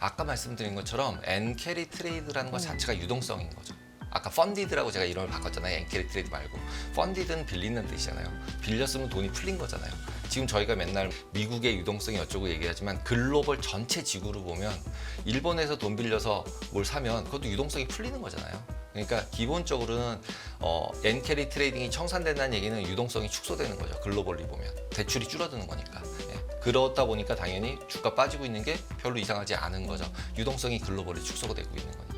아까 말씀드린 것처럼 엔캐리 트레이드라는 것 자체가 유동성인 거죠. 아까 펀디드라고 제가 이름을 바꿨잖아요. 엔캐리 트레이드 말고. 펀디드는 빌리는 뜻이잖아요. 빌렸으면 돈이 풀린 거잖아요. 지금 저희가 맨날 미국의 유동성이 어쩌고 얘기하지만 글로벌 전체 지구로 보면 일본에서 돈 빌려서 뭘 사면 그것도 유동성이 풀리는 거잖아요. 그러니까 기본적으로는 엔캐리 트레이딩이 청산된다는 얘기는 유동성이 축소되는 거죠. 글로벌리 보면. 대출이 줄어드는 거니까. 예. 그렇다 보니까 당연히 주가 빠지고 있는 게 별로 이상하지 않은 거죠. 유동성이 글로벌리 축소가 되고 있는 거니까.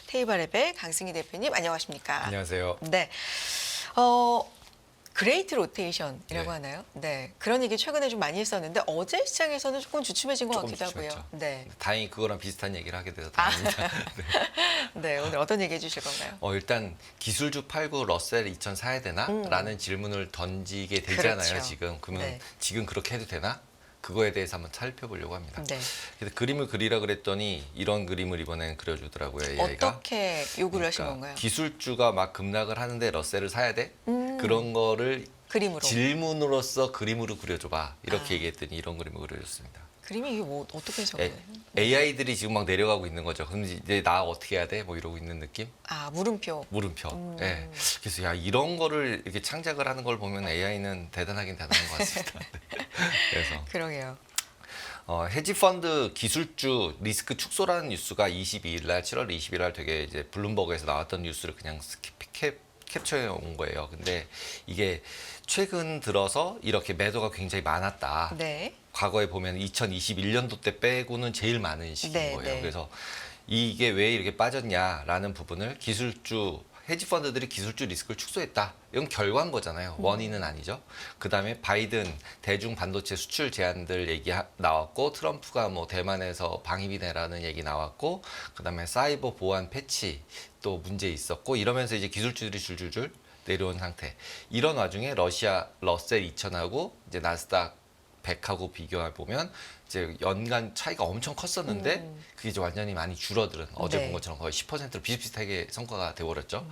테이블랩의 강승희 대표님 안녕하십니까? 안녕하세요. 네, 그레이트 로테이션이라고 네. 하나요? 네, 그런 얘기 최근에 좀 많이 했었는데 어제 시장에서는 조금 주춤해진 것 조금 같기도 하고요. 주춤했죠. 네, 다행히 그거랑 비슷한 얘기를 하게 돼서 다행입니다. 네, 오늘 어떤 얘기 해주실 건가요? 일단 기술주 팔고 러셀 2000 사야 되나? 라는 질문을 던지게 되잖아요. 그렇죠. 지금. 그러면 네. 지금 그렇게 해도 되나? 그거에 대해서 한번 살펴보려고 합니다. 네, 그래서 그림을 그리라 그랬더니 이런 그림을 이번에는 그려주더라고요. AI가. 어떻게 요구를 하신 건가요? 기술주가 막 급락을 하는데 러셀을 사야 돼? 그런 거를 그림으로. 질문으로서 그림으로 그려줘봐. 이렇게 얘기했더니 이런 그림을 그려줬습니다. 그림이 이게 뭐 어떻게 적어요? AI들이 지금 막 내려가고 있는 거죠. 그럼 이제 나 어떻게 해야 돼? 뭐 이러고 있는 느낌? 아, 물음표. 물음표. 예. 그래서 야 이런 거를 이렇게 창작을 하는 걸 보면 AI는 대단하긴 대단한 것 같습니다. 그래서 그러게요. 헤지펀드 기술주 리스크 축소라는 뉴스가 22일 날 7월 20일 날 되게 이제 블룸버그에서 나왔던 뉴스를 그냥 캡처해 온 거예요. 근데 이게 최근 들어서 이렇게 매도가 굉장히 많았다. 네, 과거에 보면 2021년도 때 빼고는 제일 많은 시기인 네, 거예요. 네. 그래서 이게 왜 이렇게 빠졌냐라는 부분을 헤지펀드들이 기술주 리스크를 축소했다. 이건 결과인 거잖아요. 원인은 아니죠. 그다음에 바이든 대중 반도체 수출 제한들 얘기 나왔고 트럼프가 뭐 대만에서 방위비 내라는 얘기 나왔고 그다음에 사이버 보안 패치 또 문제 있었고 이러면서 이제 기술주들이 줄줄줄 내려온 상태. 이런 와중에 러시아 러셀 2000하고 이제 나스닥 100하고 비교해 보면 이제 연간 차이가 엄청 컸었는데 그게 이제 완전히 많이 줄어들은 어제 네. 본 것처럼 거의 10%로 비슷비슷하게 성과가 되어버렸죠.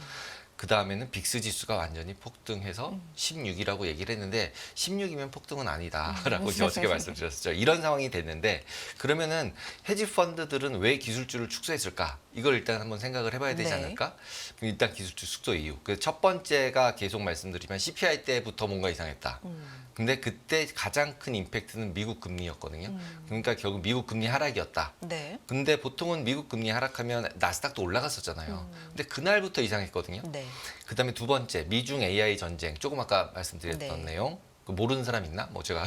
그 다음에는 빅스 지수가 완전히 폭등해서 16이라고 얘기를 했는데 16이면 폭등은 아니다라고 이제 어저께 말씀드렸었죠. 이런 상황이 됐는데 그러면은 헤지 펀드들은 왜 기술주를 축소했을까? 이걸 일단 한번 생각을 해봐야 되지 네. 않을까? 일단 기술주 축소 이유. 그 첫 번째가 계속 말씀드리면 CPI 때부터 뭔가 이상했다. 근데 그때 가장 큰 임팩트는 미국 금리였거든요. 그러니까 결국 미국 금리 하락이었다. 네, 근데 보통은 미국 금리 하락하면 나스닥도 올라갔었잖아요. 근데 그날부터 이상했거든요. 네. 그다음에 두 번째 미중 AI 전쟁 조금 아까 말씀드렸던 네. 내용. 그 모르는 사람 있나? 뭐 제가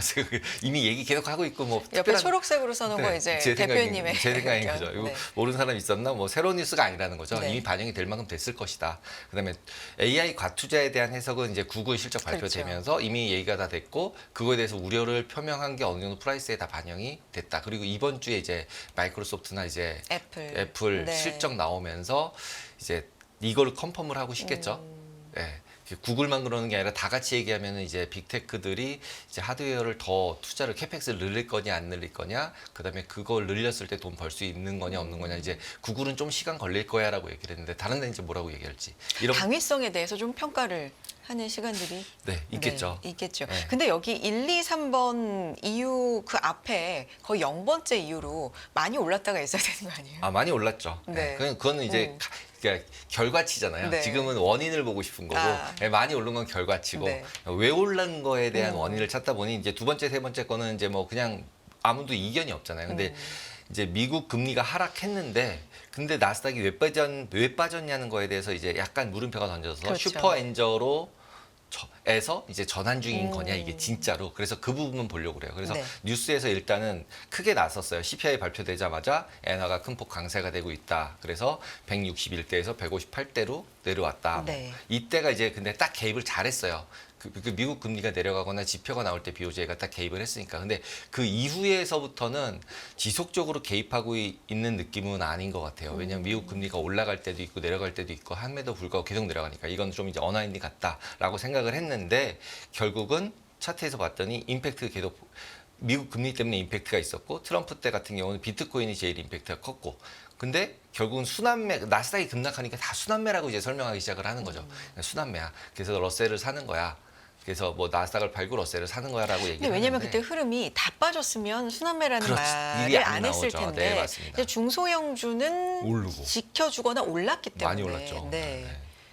이미 얘기 계속 하고 있고 뭐 옆에 초록색으로 써놓은 거 이제 대표님의 제 생각인 의견. 거죠. 이거 네. 모르는 사람 있었나? 뭐 새로운 뉴스가 아니라는 거죠. 네. 이미 반영이 될 만큼 됐을 것이다. 그다음에 AI 과투자에 대한 해석은 이제 구글 실적 발표되면서 이미 얘기가 다 됐고 그거에 대해서 우려를 표명한 게 어느 정도 프라이스에 다 반영이 됐다. 그리고 이번 주에 이제 마이크로소프트나 이제 애플 네. 실적 나오면서 이제 이거를 컨펌을 하고 싶겠죠. 예. 구글만 그러는 게 아니라 다 같이 얘기하면 이제 빅테크들이 이제 하드웨어를 더 투자를 캐펙스를 늘릴 거냐 안 늘릴 거냐 그다음에 그걸 늘렸을 때 돈 벌 수 있는 거냐 없는 거냐 이제 구글은 좀 시간 걸릴 거야라고 얘기를 했는데 다른 데는 이제 뭐라고 얘기할지 이런 당위성에 대해서 좀 평가를 하는 시간들이 네 있겠죠. 네, 있겠죠. 네. 근데 여기 1, 2, 3번 이유 그 앞에 거의 0번째 이유로 많이 올랐다가 있어야 되는 거 아니에요? 아 많이 올랐죠. 네. 그거는 이제 그러니까 결과치잖아요. 네. 지금은 원인을 보고 싶은 거고 아. 많이 오른 건 결과치고 네. 왜 오른 거에 대한 원인을 찾다 보니 이제 두 번째 세 번째 거는 이제 뭐 그냥 아무도 이견이 없잖아요. 근데 이제 미국 금리가 하락했는데 근데 나스닥이 왜 빠졌냐는 거에 대해서 이제 약간 물음표가 던져서 그렇죠. 슈퍼엔저로 에서 이제 전환 중인 거냐 이게 진짜로 그래서 그 부분만 보려고 그래요. 그래서 네. 뉴스에서 일단은 크게 나섰어요. CPI 발표되자마자 엔화가 큰 폭 강세가 되고 있다. 그래서 161대에서 158대로 내려왔다. 네. 이때가 이제 근데 딱 개입을 잘했어요. 그 미국 금리가 내려가거나 지표가 나올 때 BOJ가 딱 개입을 했으니까. 근데 그 이후에서부터는 지속적으로 개입하고 있는 느낌은 아닌 것 같아요. 왜냐하면 미국 금리가 올라갈 때도 있고 내려갈 때도 있고 함에도 불구하고 계속 내려가니까 이건 좀 이제 언와인딩 같다라고 생각을 했는데 결국은 차트에서 봤더니 임팩트 계속 미국 금리 때문에 임팩트가 있었고 트럼프 때 같은 경우는 비트코인이 제일 임팩트가 컸고 근데 결국은 순환매 나스닥이 급락하니까 다 순환매라고 이제 설명하기 시작을 하는 거죠. 순환매야. 그래서 러셀을 사는 거야. 그래서 뭐 나스닥을 팔고 러셀을 사는 거야라고 근데 얘기를 왜냐면 하는데 그때 흐름이 다 빠졌으면 순환매라는 그렇지. 일이 말을 안 안 했을 나오죠. 텐데 네, 맞습니다. 이제 중소형주는 오르고. 지켜주거나 올랐기 때문에 많이 올랐죠. 네.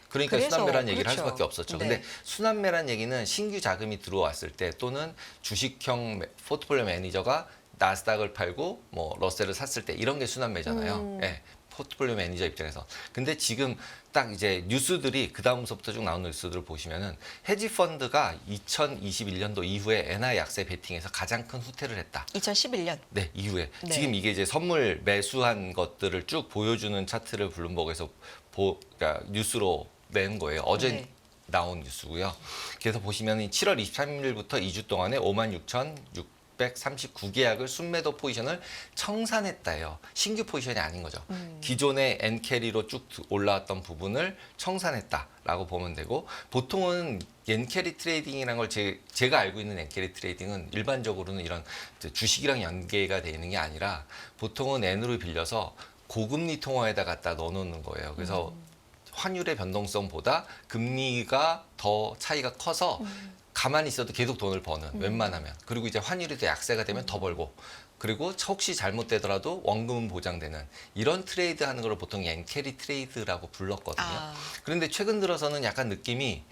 그러니까 그래서 순환매라는 얘기를 할 그렇죠. 수밖에 없었죠. 네. 근데 순환매라는 얘기는 신규 자금이 들어왔을 때 또는 주식형 포트폴리오 매니저가 나스닥을 팔고 뭐 러셀을 샀을 때 이런 게 순환매잖아요. 예. 포트폴리오 매니저 입장에서. 근데 지금 딱 이제 뉴스들이 그 다음서부터 쭉 나오는 뉴스들을 보시면은 헤지 펀드가 2021년도 이후에 엔화 약세 베팅에서 가장 큰 후퇴를 했다. 2011년. 네, 이후에. 네. 지금 이게 이제 선물 매수한 것들을 쭉 보여주는 차트를 블룸버그에서 그러니까 뉴스로 낸 거예요. 어제 네. 나온 뉴스고요. 그래서 보시면 7월 23일부터 2주 동안에 56,639계약을 순매도 포지션을 청산했다요. 신규 포지션이 아닌 거죠. 기존의 엔캐리로 쭉 올라왔던 부분을 청산했다라고 보면 되고 보통은 엔캐리 트레이딩이라는 걸 제가 알고 있는 엔캐리 트레이딩은 일반적으로는 이런 주식이랑 연계가 되어 있는 게 아니라 보통은 N으로 빌려서 고금리 통화에다 갖다 넣어놓는 거예요. 그래서 환율의 변동성보다 금리가 더 차이가 커서 가만히 있어도 계속 돈을 버는 웬만하면. 그리고 이제 환율이 더 약세가 되면 더 벌고. 그리고 혹시 잘못되더라도 원금은 보장되는 이런 트레이드 하는 걸 보통 엔캐리 트레이드라고 불렀거든요. 아. 그런데 최근 들어서는 약간 느낌이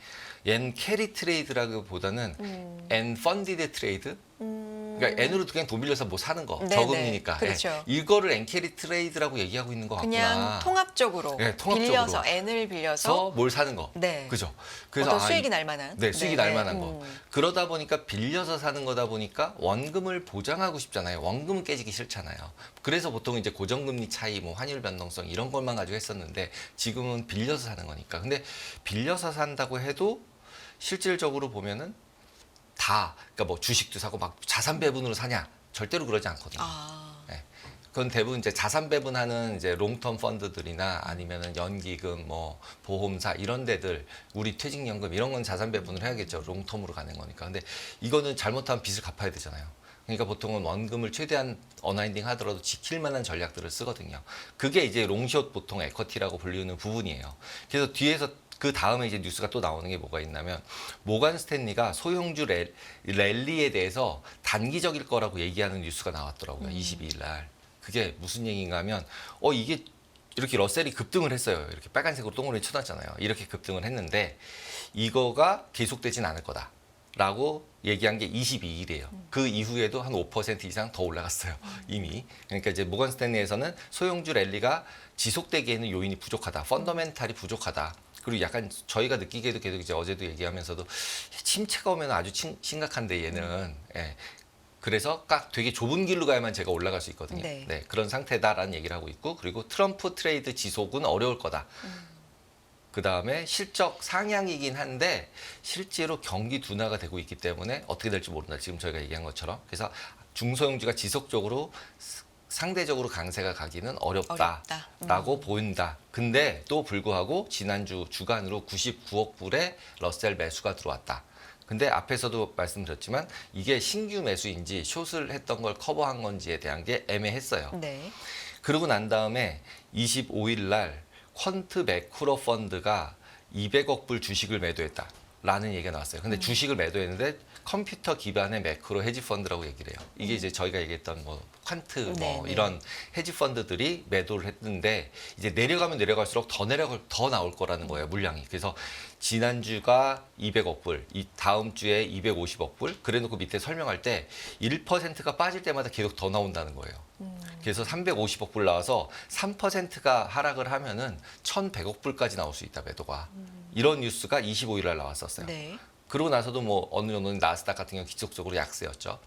엔캐리 트레이드라기보다는 엔 펀디드 트레이드? 그러니까 N으로 그냥 돈 빌려서 뭐 사는 거 네네. 저금리니까 그렇죠. 예. 이거를 엔캐리 트레이드라고 얘기하고 있는 것 그냥 같구나. 통합적으로, 네, 통합적으로. 빌려서 N을 빌려서 그래서 뭘 사는 거. 네. 그죠. 어떤 수익이 날 만한. 네, 수익이 네, 날 네. 만한 거. 그러다 보니까 빌려서 사는 거다 보니까 원금을 보장하고 싶잖아요. 원금은 깨지기 싫잖아요. 그래서 보통 이제 고정금리 차이, 뭐 환율 변동성 이런 것만 가지고 했었는데 지금은 빌려서 사는 거니까. 근데 빌려서 산다고 해도 실질적으로 보면은 그러니까 뭐 주식도 사고 막 자산 배분으로 사냐? 절대로 그러지 않거든요. 아. 네. 그건 대부분 이제 자산 배분하는 이제 롱텀 펀드들이나 아니면은 연기금, 뭐 보험사 이런 데들, 우리 퇴직연금 이런 건 자산 배분을 해야겠죠. 롱텀으로 가는 거니까. 근데 이거는 잘못하면 빚을 갚아야 되잖아요. 그러니까 보통은 원금을 최대한 어나인딩 하더라도 지킬 만한 전략들을 쓰거든요. 그게 이제 롱숏 보통 에쿼티라고 불리는 부분이에요. 그래서 뒤에서 그 다음에 이제 뉴스가 또 나오는 게 뭐가 있냐면 모간 스탠리가 소형주 랠리에 대해서 단기적일 거라고 얘기하는 뉴스가 나왔더라고요. 22일 날. 그게 무슨 얘기인가 하면 이게 이렇게 러셀이 급등을 했어요. 이렇게 빨간색으로 동그라미 쳐놨잖아요. 이렇게 급등을 했는데 이거가 계속되진 않을 거다라고 얘기한 게 22일이에요. 그 이후에도 한 5% 이상 더 올라갔어요. 이미. 그러니까 이제 모건 스탠리에서는 소형주 랠리가 지속되기에는 요인이 부족하다. 펀더멘탈이 부족하다. 그리고 약간 저희가 느끼기에도 계속 이제 어제도 얘기하면서도 침체가 오면 아주 심각한데 얘는 예. 그래서 딱 되게 좁은 길로 가야만 제가 올라갈 수 있거든요. 네. 네, 그런 상태다라는 얘기를 하고 있고 그리고 트럼프 트레이드 지속은 어려울 거다. 그 다음에 실적 상향이긴 한데 실제로 경기 둔화가 되고 있기 때문에 어떻게 될지 모른다. 지금 저희가 얘기한 것처럼. 그래서 중소형주가 지속적으로 상대적으로 강세가 가기는 어렵다라고 보인다. 근데 또 불구하고 지난주 주간으로 99억 불의 러셀 매수가 들어왔다. 근데 앞에서도 말씀드렸지만 이게 신규 매수인지 숏을 했던 걸 커버한 건지에 대한 게 애매했어요. 네. 그러고 난 다음에 25일 날 퀀트 매크로 펀드가 200억 불 주식을 매도했다라는 얘기가 나왔어요. 근데 주식을 매도했는데 컴퓨터 기반의 매크로 헤지 펀드라고 얘기를 해요. 이게 이제 저희가 얘기했던 뭐 퀀트 뭐 네네. 이런 헤지 펀드들이 매도를 했는데 이제 내려가면 내려갈수록 더 나올 거라는 거예요, 물량이. 그래서 지난주가 200억 불, 이 다음 주에 250억 불, 그래놓고 밑에 설명할 때 1%가 빠질 때마다 계속 더 나온다는 거예요. 그래서 350억 불 나와서 3%가 하락을 하면은 1,100억 불까지 나올 수 있다, 매도가. 이런 뉴스가 25일 날 나왔었어요. 네. 그러고 나서도 뭐 어느 정도는 나스닥 같은 경우 기속적으로 약세였죠.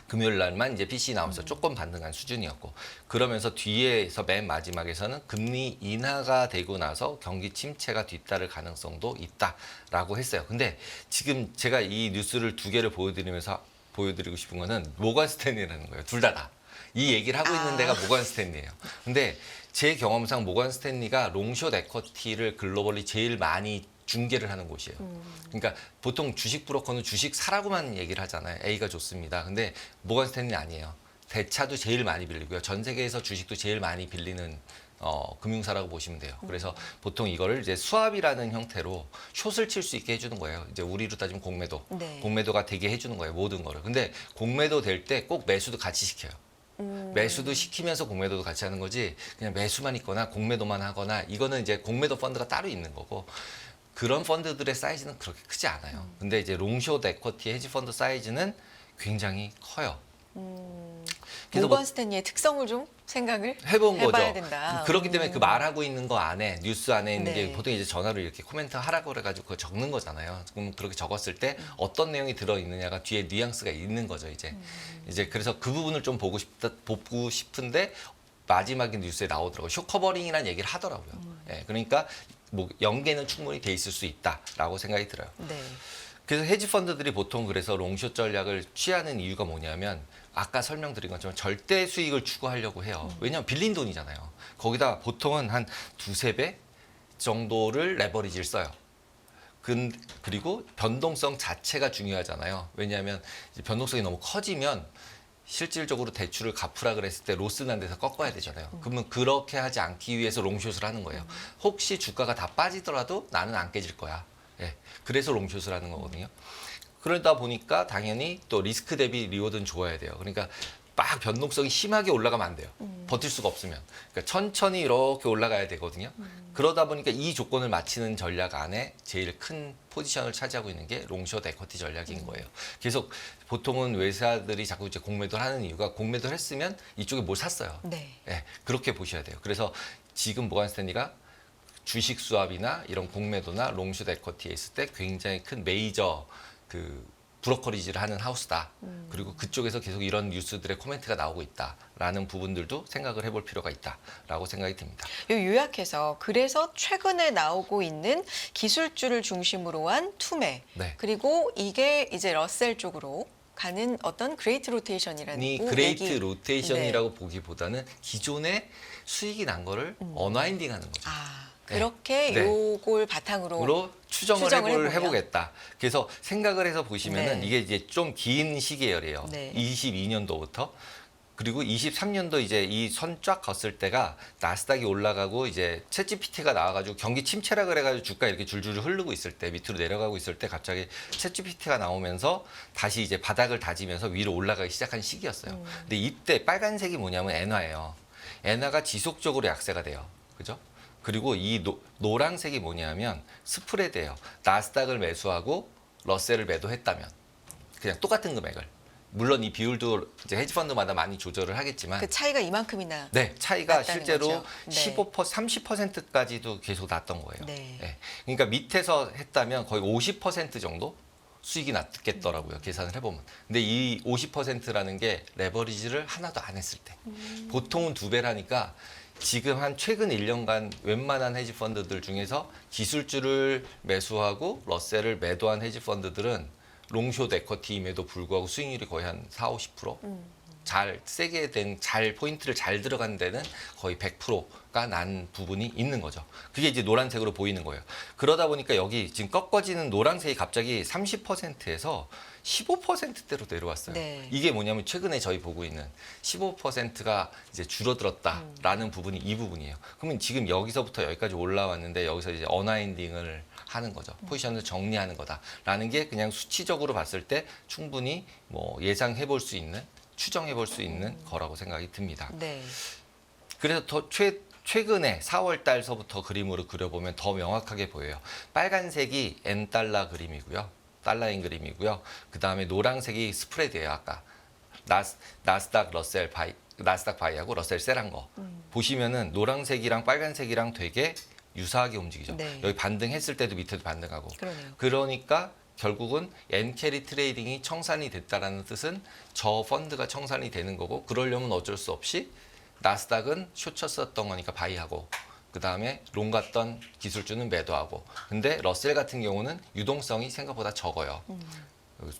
금요일 날만 이제 PC 나오면서 조금 반등한 수준이었고 그러면서 뒤에서 맨 마지막에서는 금리 인하가 되고 나서 경기 침체가 뒤따를 가능성도 있다라고 했어요. 근데 지금 제가 이 뉴스를 두 개를 보여드리고 싶은 거는 모건 스탠리라는 거예요. 둘 다. 이 얘기를 하고 있는 데가 모건 스탠리예요. 근데 제 경험상 모건 스탠리가 롱숏 에쿼티를 글로벌리 제일 많이 중개를 하는 곳이에요. 그러니까 보통 주식 브로커는 주식 사라고만 얘기를 하잖아요. A가 좋습니다. 근데 모건 스탠리 아니에요. 대차도 제일 많이 빌리고요. 전 세계에서 주식도 제일 많이 빌리는 금융사라고 보시면 돼요. 그래서 보통 이거를 이제 수합이라는 형태로 숏을 칠 수 있게 해주는 거예요. 이제 우리로 따지면 공매도, 네. 공매도가 되게 해주는 거예요. 모든 거를. 근데 공매도 될 때 꼭 매수도 같이 시켜요. 매수도 시키면서 공매도도 같이 하는 거지 그냥 매수만 있거나 공매도만 하거나 이거는 이제 공매도 펀드가 따로 있는 거고 그런 펀드들의 사이즈는 그렇게 크지 않아요. 근데 이제 롱숏 에쿼티 헤지 펀드 사이즈는 굉장히 커요. 그래서 모건 스탠리의 특성을 좀 생각을 해본 해봐야 거죠. 된다. 그렇기 때문에 그 말하고 있는 거 안에 뉴스 안에 있는 네. 게 보통 이제 전화로 이렇게 코멘트 하라고 그래가지고 그거 적는 거잖아요. 그럼 그렇게 적었을 때 어떤 내용이 들어 있느냐가 뒤에 뉘앙스가 있는 거죠. 이제 그래서 그 부분을 좀 보고 싶은데 마지막에 뉴스에 나오더라고요. 쇼 커버링이라는 얘기를 하더라고요. 예, 그러니까 뭐 연계는 충분히 돼 있을 수 있다라고 생각이 들어요. 네. 그래서 헤지 펀드들이 보통 그래서 롱숏 전략을 취하는 이유가 뭐냐면 아까 설명드린 것처럼 절대 수익을 추구하려고 해요. 왜냐하면 빌린 돈이잖아요. 거기다 보통은 한 두세 배 정도를 레버리지를 써요. 그리고 변동성 자체가 중요하잖아요. 왜냐하면 이제 변동성이 너무 커지면 실질적으로 대출을 갚으라 그랬을 때 로스 난 데서 꺾어야 되잖아요. 그러면 그렇게 하지 않기 위해서 롱숏을 하는 거예요. 혹시 주가가 다 빠지더라도 나는 안 깨질 거야. 예, 그래서 롱숏을 하는 거거든요. 그러다 보니까 당연히 또 리스크 대비 리워드는 좋아야 돼요. 그러니까 막 변동성이 심하게 올라가면 안 돼요. 버틸 수가 없으면. 그러니까 천천히 이렇게 올라가야 되거든요. 그러다 보니까 이 조건을 맞추는 전략 안에 제일 큰 포지션을 차지하고 있는 게 롱숏 에쿼티 전략인 거예요. 그래서 보통은 외사들이 자꾸 이제 공매도를 하는 이유가 공매도를 했으면 이쪽에 뭘 샀어요. 네. 예, 그렇게 보셔야 돼요. 그래서 지금 모건 스탠리가 주식 수합이나 이런 공매도나 롱숏 에쿼티에 있을 때 굉장히 큰 메이저 그 브로커리지를 하는 하우스다. 그리고 그쪽에서 계속 이런 뉴스들의 코멘트가 나오고 있다라는 부분들도 생각을 해볼 필요가 있다라고 생각이 듭니다. 요 요약해서 그래서 최근에 나오고 있는 기술주를 중심으로 한 투매 네. 그리고 이게 이제 러셀 쪽으로 가는 어떤 그레이트 로테이션이라는 이 그레이트 로테이션이라고 보기보다는 기존에 수익이 난 거를 언와인딩하는 거죠. 아 그렇게 네. 요걸 바탕으로 추정을 해보면. 해보겠다. 그래서 생각을 해서 보시면은 네. 이게 이제 좀 긴 시계열이에요. 네. 22년도부터 그리고 23년도 이제 이 선 쫙 걷을 때가 나스닥이 올라가고 이제 챗GPT가 나와가지고 경기 침체라 그래가지고 주가 이렇게 줄줄 흐르고 있을 때 밑으로 내려가고 있을 때 갑자기 챗GPT가 나오면서 다시 이제 바닥을 다지면서 위로 올라가기 시작한 시기였어요. 근데 이때 빨간색이 뭐냐면 엔화예요. 엔화가 지속적으로 약세가 돼요. 그죠? 그리고 이 노란색이 뭐냐면 스프레드예요. 나스닥을 매수하고 러셀을 매도했다면 그냥 똑같은 금액을 물론 이 비율도 이제 헤지펀드마다 많이 조절을 하겠지만 그 차이가 이만큼이나 네 차이가 났다는 실제로 거죠. 네. 30%까지도 계속 났던 거예요. 네. 네. 그러니까 밑에서 했다면 거의 50% 정도 수익이 났겠더라고요. 계산을 해보면. 근데 이 50%라는 게 레버리지를 하나도 안 했을 때 보통은 2배라니까 지금 한 최근 1년간 웬만한 헤지 펀드들 중에서 기술주를 매수하고 러셀을 매도한 헤지 펀드들은 롱숏 에쿼티임에도 불구하고 수익률이 거의 한 4, 50%? 잘 세게 잘 포인트를 잘 들어간 데는 거의 100%가 난 부분이 있는 거죠. 그게 이제 노란색으로 보이는 거예요. 그러다 보니까 여기 지금 꺾어지는 노란색이 갑자기 30%에서 15%대로 내려왔어요. 네. 이게 뭐냐면 최근에 저희 보고 있는 15%가 이제 줄어들었다라는 부분이 이 부분이에요. 그러면 지금 여기서부터 여기까지 올라왔는데 여기서 이제 언와인딩을 하는 거죠. 포지션을 정리하는 거다라는 게 그냥 수치적으로 봤을 때 충분히 뭐 예상해 볼 수 있는 추정해 볼 수 있는 거라고 생각이 듭니다. 네. 그래서 더 최근에 4월 달서부터 그림으로 그려보면 더 명확하게 보여요. 빨간색이 N달러 그림이고요. 달러인 그림이고요. 그 다음에 노란색이 스프레드예요. 아까 나스닥 러셀 바이 나스닥 바이하고 러셀 셀한 거 보시면은 노란색이랑 빨간색이랑 되게 유사하게 움직이죠. 네. 여기 반등했을 때도 밑에도 반등하고. 그러네요. 그러니까 결국은 엔캐리 트레이딩이 청산이 됐다라는 뜻은 저 펀드가 청산이 되는 거고 그러려면 어쩔 수 없이 나스닥은 숏 쳤었던 거니까 바이하고 그 다음에 롱 갔던 기술주는 매도하고 근데 러셀 같은 경우는 유동성이 생각보다 적어요.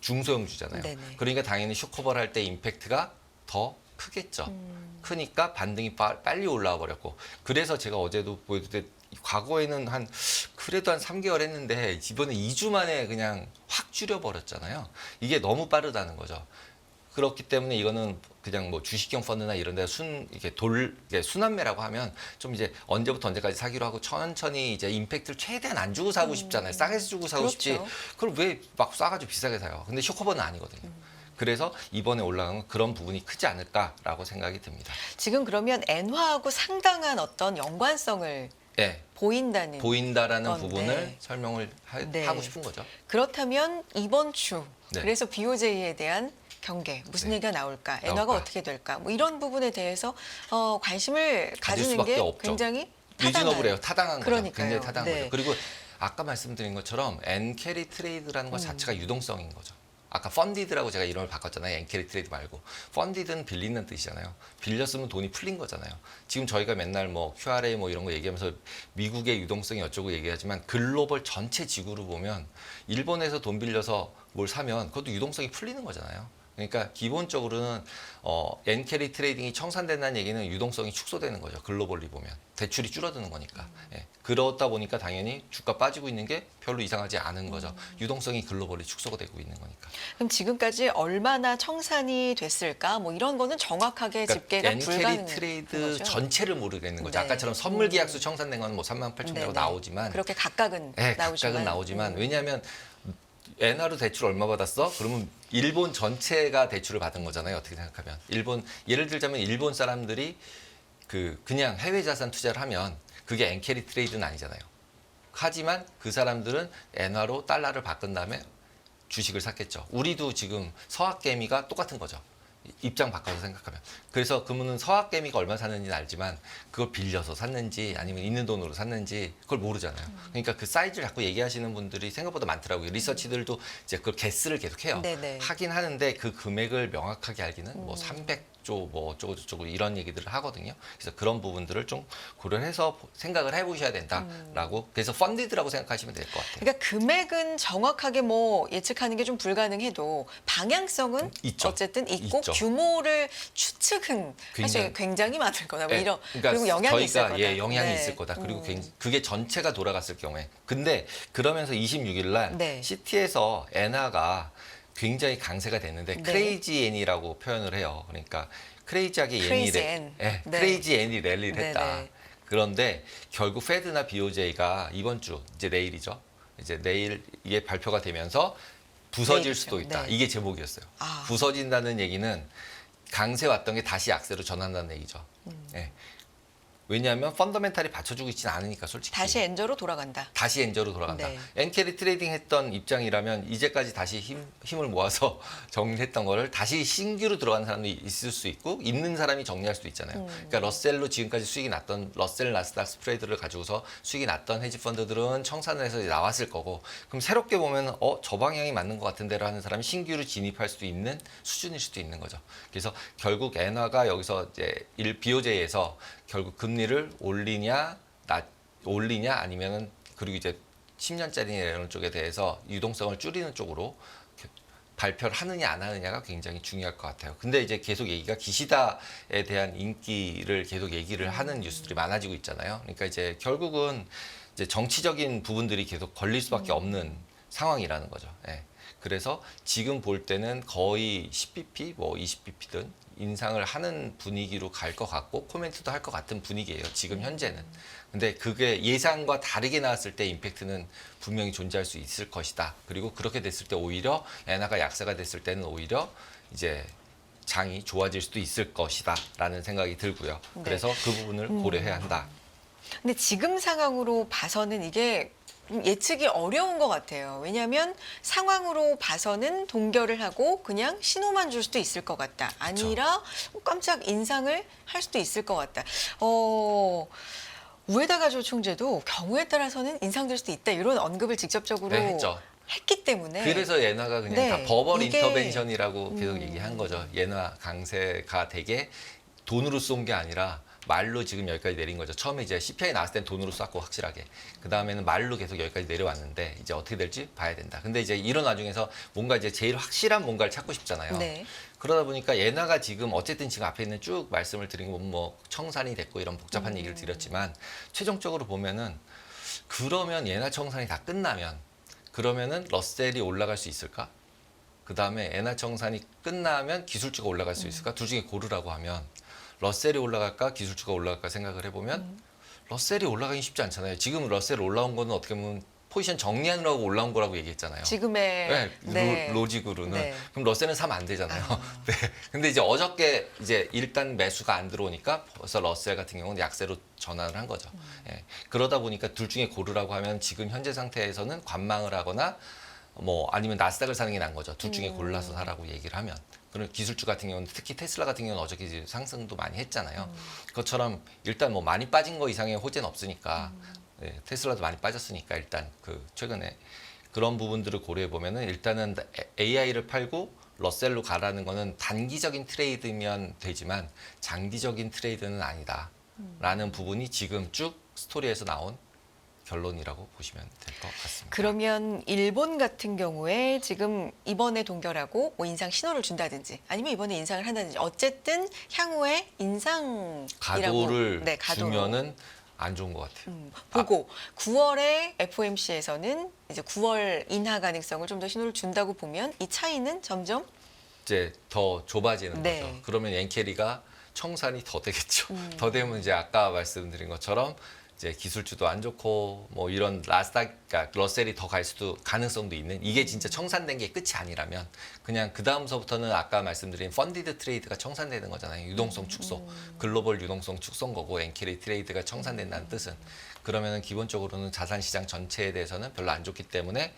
중소형주잖아요. 네네. 그러니까 당연히 숏커버를 할 때 임팩트가 더 크겠죠. 크니까 반등이 빨리 올라와 버렸고 그래서 제가 어제도 보여드렸는데 과거에는 그래도 한 3개월 했는데 이번에 2주 만에 그냥 확 줄여버렸잖아요. 이게 너무 빠르다는 거죠. 그렇기 때문에 이거는 그냥 뭐 주식형 펀드나 이런 데 이게 순환매라고 하면 좀 이제 언제부터 언제까지 사기로 하고 천천히 이제 임팩트를 최대한 안 주고 사고 싶잖아요. 싸게 주고 사고 그렇죠. 싶지. 그걸 왜 막 싸가지고 비싸게 사요? 근데 쇼커버는 아니거든요. 그래서 이번에 올라간 그런 부분이 크지 않을까라고 생각이 듭니다. 지금 그러면 엔화하고 상당한 어떤 연관성을 네, 보인다라는 건데. 부분을 설명을 네. 하고 싶은 거죠. 그렇다면 이번 주 네. 그래서 BOJ에 대한 경계 무슨 네. 얘기가 나올까, 엔화가 나올까. 어떻게 될까, 뭐 이런 부분에 대해서 관심을 가질 가지는 수밖에 게 없죠. 굉장히 리즈너블해요. 타당한 거죠. 그러니까요. 굉장히 타당한 네. 거죠. 그리고 아까 말씀드린 것처럼 엔캐리 트레이드라는 것 자체가 유동성인 거죠. 아까 펀디드라고 제가 이름을 바꿨잖아요. 엔캐리 트레이드 말고. 펀디드는 빌리는 뜻이잖아요. 빌렸으면 돈이 풀린 거잖아요. 지금 저희가 맨날 뭐 QRA 뭐 이런 거 얘기하면서 미국의 유동성이 어쩌고 얘기하지만 글로벌 전체 지구로 보면 일본에서 돈 빌려서 뭘 사면 그것도 유동성이 풀리는 거잖아요. 그러니까 기본적으로는 엔캐리 트레이딩이 청산된다는 얘기는 유동성이 축소되는 거죠. 글로벌리 보면 대출이 줄어드는 거니까. 예. 그렇다 보니까 당연히 주가 빠지고 있는 게 별로 이상하지 않은 거죠. 유동성이 글로벌리 축소가 되고 있는 거니까. 그럼 지금까지 얼마나 청산이 됐을까, 뭐 이런 거는 정확하게 집계가 엔캐리 불가능한 트레이드 거죠. 전체를 모르겠는 거죠. 네. 아까처럼 선물 계약수 청산된 건 뭐 38,000개라고 네네. 나오지만 그렇게 각각은 네, 나오지만, 각각은 나오지만 왜냐하면 엔화로 대출 얼마 받았어? 그러면 일본 전체가 대출을 받은 거잖아요. 어떻게 생각하면 일본 예를 들자면 일본 사람들이 그냥 해외 자산 투자를 하면 그게 엔캐리 트레이드는 아니잖아요. 하지만 그 사람들은 엔화로 달러를 바꾼 다음에 주식을 샀겠죠. 우리도 지금 서학개미가 똑같은 거죠. 입장 바꿔서 생각하면. 그래서 그분은 서학개미가 얼마 샀는지는 알지만 그걸 빌려서 샀는지 아니면 있는 돈으로 샀는지 그걸 모르잖아요. 그러니까 그 사이즈를 자꾸 얘기하시는 분들이 생각보다 많더라고요. 리서치들도 이제 그걸 개수를 계속 해요. 네네. 하긴 하는데 그 금액을 명확하게 알기는 뭐 300조 뭐 어쩌고 저쩌고 이런 얘기들을 하거든요. 그래서 그런 부분들을 좀 고려해서 생각을 해보셔야 된다라고. 그래서 펀디드라고 생각하시면 될 것 같아요. 그러니까 금액은 정확하게 뭐 예측하는 게 좀 불가능해도 방향성은 있죠. 어쨌든 있고 있죠. 규모를 추측은 사실 굉장히 많을 거다. 뭐 네, 이런 그러니까 그리고 영향이 있을 저희가 거다. 영향이 네. 있을 거다. 그리고 그게 전체가 돌아갔을 경우에. 근데 그러면서 26일 날 네. 시티에서 엔화가 굉장히 강세가 됐는데 네. 크레이지 엔이라고 표현을 해요. 그러니까 크레이지하게 크레이지 엔이 엔. 네, 네. 크레이지 엔이 랠리를 네, 했다. 네. 그런데 결국 페드나 BOJ가 이번 주 이제 내일이죠. 이제 내일 이게 발표가 되면서 부서질 내일이죠. 수도 있다. 네. 이게 제목이었어요. 아. 부서진다는 얘기는 강세 왔던 게 다시 약세로 전환한다는 얘기죠. 예. 왜냐하면 펀더멘탈이 받쳐주고 있지는 않으니까 솔직히. 다시 엔저로 돌아간다. 다시 엔저로 돌아간다. 네. 엔캐리 트레이딩 했던 입장이라면 이제까지 다시 힘을 모아서 정리했던 거를 다시 신규로 들어가는 사람이 있을 수 있고 있는 사람이 정리할 수도 있잖아요. 그러니까 러셀로 지금까지 수익이 났던 러셀 나스닥 스프레드를 가지고서 수익이 났던 헤지 펀드들은 청산을 해서 이제 나왔을 거고 그럼 새롭게 보면 저 방향이 맞는 것 같은데로 하는 사람이 신규로 진입할 수도 있는 수준일 수도 있는 거죠. 그래서 결국 엔화가 여기서 이제 BOJ에서 결국 금리를 올리냐 아니면은 그리고 이제 10년짜리 이런 쪽에 대해서 유동성을 줄이는 쪽으로 발표를 하느냐 안 하느냐가 굉장히 중요할 것 같아요. 근데 이제 계속 얘기가 기시다에 대한 인기를 계속 얘기를 하는 뉴스들이 많아지고 있잖아요. 그러니까 이제 결국은 이제 정치적인 부분들이 계속 걸릴 수밖에 없는 상황이라는 거죠. 예. 그래서 지금 볼 때는 거의 10bp, 뭐 20bp든 인상을 하는 분위기로 갈 것 같고 코멘트도 할 것 같은 분위기예요. 지금 현재는. 근데 그게 예상과 다르게 나왔을 때 임팩트는 분명히 존재할 수 있을 것이다. 그리고 그렇게 됐을 때 오히려 엔화가 약세가 됐을 때는 오히려 이제 장이 좋아질 수도 있을 것이다라는 생각이 들고요. 네. 그래서 그 부분을 고려해야 한다. 근데 지금 상황으로 봐서는 이게 좀 예측이 어려운 것 같아요. 왜냐하면 상황으로 봐서는 동결을 하고 그냥 신호만 줄 수도 있을 것 같다. 아니라 깜짝 인상을 할 수도 있을 것 같다. 우에다 가조 총재도 경우에 따라서는 인상될 수도 있다. 이런 언급을 직접적으로 네, 했죠. 했기 때문에 그래서 엔화가 그냥 네, 다 버벌 이게 인터벤션이라고 계속 얘기한 거죠. 엔화 강세가 되게 돈으로 쏜 게 아니라 말로 지금 여기까지 내린 거죠. 처음에 이제 CPI 나왔을 땐 돈으로 쐈고 확실하게. 그 다음에는 말로 계속 여기까지 내려왔는데 이제 어떻게 될지 봐야 된다. 근데 이제 이런 와중에서 뭔가 이제 제일 확실한 뭔가를 찾고 싶잖아요. 네. 그러다 보니까 엔화가 지금 어쨌든 지금 앞에 있는 쭉 말씀을 드린 건 뭐 청산이 됐고 이런 복잡한 얘기를 드렸지만 최종적으로 보면은 그러면 엔화 청산이 다 끝나면 그러면은 러셀이 올라갈 수 있을까? 그 다음에 엔화 청산이 끝나면 기술주가 올라갈 수 있을까? 둘 중에 고르라고 하면 러셀이 올라갈까? 기술주가 올라갈까 생각을 해보면 러셀이 올라가기 쉽지 않잖아요. 지금 러셀 올라온 거는 어떻게 보면 포지션 정리하느라고 올라온 거라고 얘기했잖아요. 지금의 네, 로직으로는. 네. 그럼 러셀은 사면 안 되잖아요. 네. 근데 이제 어저께 이제 일단 매수가 안 들어오니까 벌써 러셀 같은 경우는 약세로 전환을 한 거죠. 예. 그러다 보니까 둘 중에 고르라고 하면 지금 현재 상태에서는 관망을 하거나 뭐 아니면 나스닥을 사는 게 나은 거죠. 둘 중에 골라서 사라고 얘기를 하면. 그리고 기술주 같은 경우는 특히 테슬라 같은 경우는 어저께 이제 상승도 많이 했잖아요. 그것처럼 일단 뭐 많이 빠진 거 이상의 호재는 없으니까 네, 테슬라도 많이 빠졌으니까 일단 그 최근에 그런 부분들을 고려해 보면은 일단은 AI를 팔고 러셀로 가라는 거는 단기적인 트레이드면 되지만 장기적인 트레이드는 아니다라는 부분이 지금 쭉 스토리에서 나온 결론이라고 보시면 될 것 같습니다. 그러면 일본 같은 경우에 지금 이번에 동결하고 뭐 인상 신호를 준다든지 아니면 이번에 인상을 한다든지 어쨌든 향후에 인상이라고 가도를 네, 가도로. 주면은 안 좋은 것 같아요. 보고 9월에 FOMC에서는 이제 9월 인하 가능성을 좀 더 신호를 준다고 보면 이 차이는 점점 이제 더 좁아지는 네. 거죠. 그러면 엔캐리가 청산이 더 되겠죠. 더 되면 이제 아까 말씀드린 것처럼 이제 기술주도 안 좋고 뭐 이런 나스닥, 그러니까 러셀이 더 갈 수도 가능성도 있는 이게 진짜 청산된 게 끝이 아니라면 그냥 그 다음서부터는 아까 말씀드린 펀디드 트레이드가 청산되는 거잖아요. 유동성 축소, 글로벌 유동성 축소인 거고 엔캐리 트레이드가 청산된다는 뜻은 그러면은 기본적으로는 자산 시장 전체에 대해서는 별로 안 좋기 때문에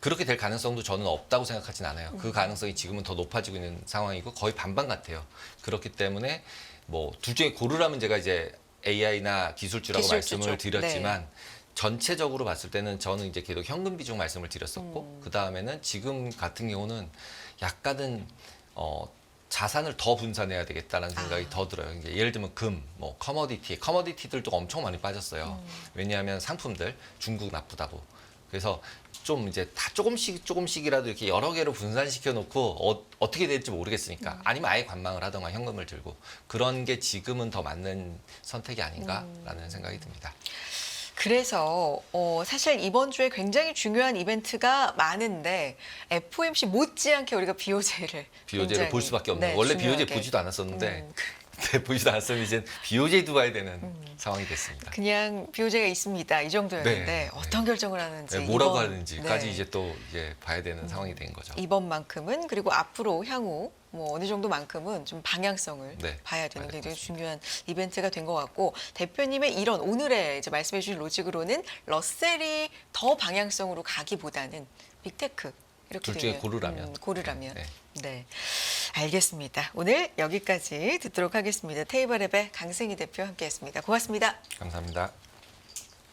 그렇게 될 가능성도 저는 없다고 생각하진 않아요. 그 가능성이 지금은 더 높아지고 있는 상황이고 거의 반반 같아요. 그렇기 때문에 뭐 둘 중에 고르라면 제가 이제 AI나 기술주라고 기술주 말씀을 쪽. 드렸지만 네. 전체적으로 봤을 때는 저는 이제 계속 현금 비중 말씀을 드렸었고 그 다음에는 지금 같은 경우는 약간은 자산을 더 분산해야 되겠다는 생각이 더 들어요. 이제 예를 들면 금, 뭐 커머디티들도 엄청 많이 빠졌어요. 왜냐하면 상품들 중국 나쁘다고. 그래서 좀 이제 다 조금씩이라도 이렇게 여러 개로 분산시켜 놓고 어떻게 될지 모르겠으니까 아니면 아예 관망을 하던가 현금을 들고 그런 게 지금은 더 맞는 선택이 아닌가라는 생각이 듭니다. 그래서 사실 이번 주에 굉장히 중요한 이벤트가 많은데 FOMC 못지않게 우리가 BOJ를 BOJ를 볼 수밖에 없는 네, 원래 중요하게. BOJ 보지도 않았었는데 네, 보지도 않았으면 이제 BOJ도 봐야 되는 상황이 됐습니다. 그냥 BOJ가 있습니다. 이 정도였는데 네, 어떤 결정을 하는지 네, 뭐라고 이번, 하는지까지 네. 이제 또 이제 봐야 되는 상황이 된 거죠. 이번만큼은 그리고 앞으로 향후 뭐 어느 정도만큼은 좀 방향성을 네, 봐야 되는 봐야 굉장히 될 것 중요한 이벤트가 된 것 같고 대표님의 이런 오늘의 이제 말씀해 주신 로직으로는 러셀이 더 방향성으로 가기보다는 빅테크 이렇게 둘 중에 되면, 고르라면. 고르라면 네, 네. 알겠습니다. 오늘 여기까지 듣도록 하겠습니다. 테이블앱의 강승희 대표 함께했습니다. 고맙습니다. 감사합니다.